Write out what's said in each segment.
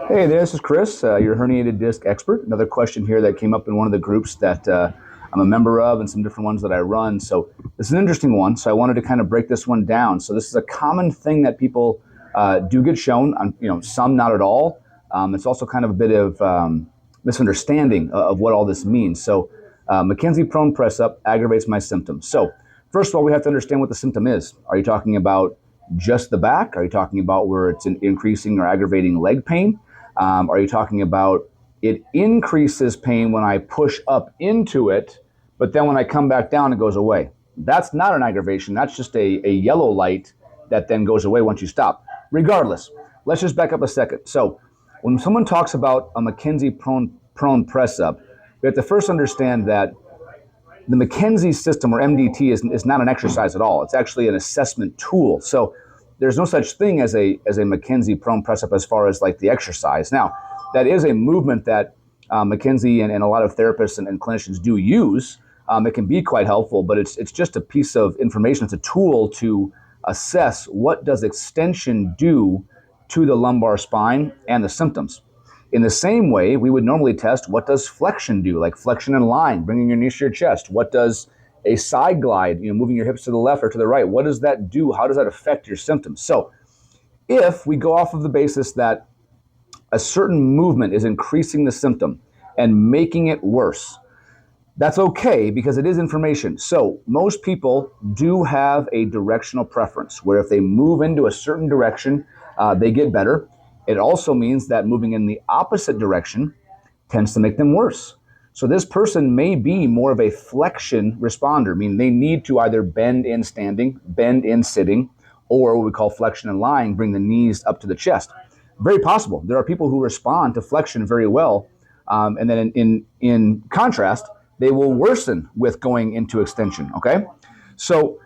Hey, this is Chris, your herniated disc expert. Another question here that came up in one of the groups that I'm a member of and some different ones that I run. So this is an interesting one. So I wanted to kind of break this one down. So this is a common thing that people do get shown on, some not at all. It's also kind of a bit of misunderstanding of what all this means. So McKenzie prone press up aggravates my symptoms. So first of all, we have to understand what the symptom is. Are you talking about just the back? Are you talking about where it's an increasing or aggravating leg pain? Are you talking about it increases pain when I push up into it, but then when I come back down, it goes away? That's not an aggravation. That's just a yellow light that then goes away once you stop. Regardless, let's just back up a second. So when someone talks about a McKenzie prone press up, we have to first understand that the McKenzie system, or MDT, is not an exercise at all. It's actually an assessment tool. So there's no such thing as a McKenzie prone press up as far as like the exercise. Now, that is a movement that McKenzie and a lot of therapists and clinicians do use. It can be quite helpful, but it's just a piece of information. It's a tool to assess what does extension do to the lumbar spine and the symptoms. In the same way, we would normally test what does flexion do, like flexion in line, bringing your knees to your chest. What does a side glide, moving your hips to the left or to the right, what does that do? How does that affect your symptoms? So if we go off of the basis that a certain movement is increasing the symptom and making it worse, that's okay because it is information. So most people do have a directional preference where if they move into a certain direction, they get better. It also means that moving in the opposite direction tends to make them worse. So this person may be more of a flexion responder, meaning they need to either bend in standing, bend in sitting, or what we call flexion in lying, bring the knees up to the chest. Very possible. There are people who respond to flexion very well, and then in contrast, they will worsen with going into extension, okay? So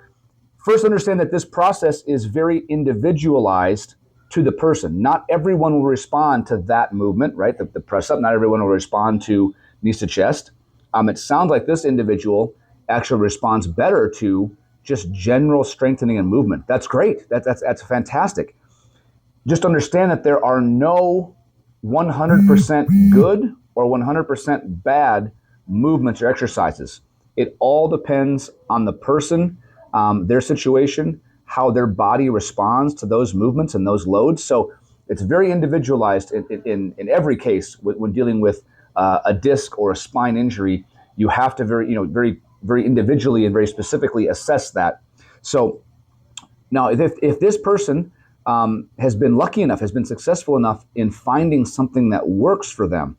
first understand that this process is very individualized to the person. Not everyone will respond to that movement, right? The press up, not everyone will respond to knees to chest. It sounds like this individual actually responds better to just general strengthening and movement. That's great. That's fantastic. Just understand that there are no 100% good or 100% bad movements or exercises. It all depends on the person, their situation, how their body responds to those movements and those loads. So it's very individualized in every case when dealing with a disc or a spine injury. You have to very individually and very specifically assess that. So now, if this person has been lucky enough, has been successful enough in finding something that works for them,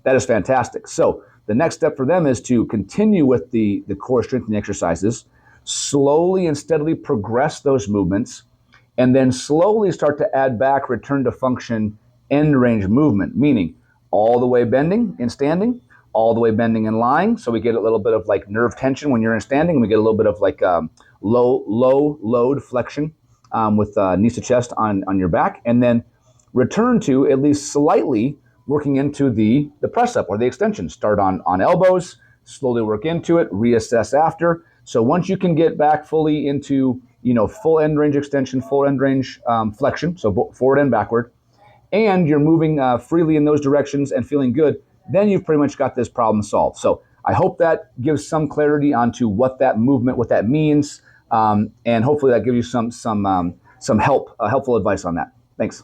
that is fantastic. So the next step for them is to continue with the core strengthening exercises, slowly and steadily progress those movements, and then slowly start to add back return to function end range movement, meaning all the way bending in standing, all the way bending in lying. So we get a little bit of like nerve tension when you're in standing, and we get a little bit of like low load flexion with knees to chest on your back, and then return to at least slightly working into the press up or the extension. Start on elbows, slowly work into it, reassess after. So once you can get back fully into full end range extension, full end range flexion, so forward and backward, and you're moving freely in those directions and feeling good, then you've pretty much got this problem solved. So I hope that gives some clarity onto what that movement, what that means, and hopefully that gives you some helpful advice on that. Thanks.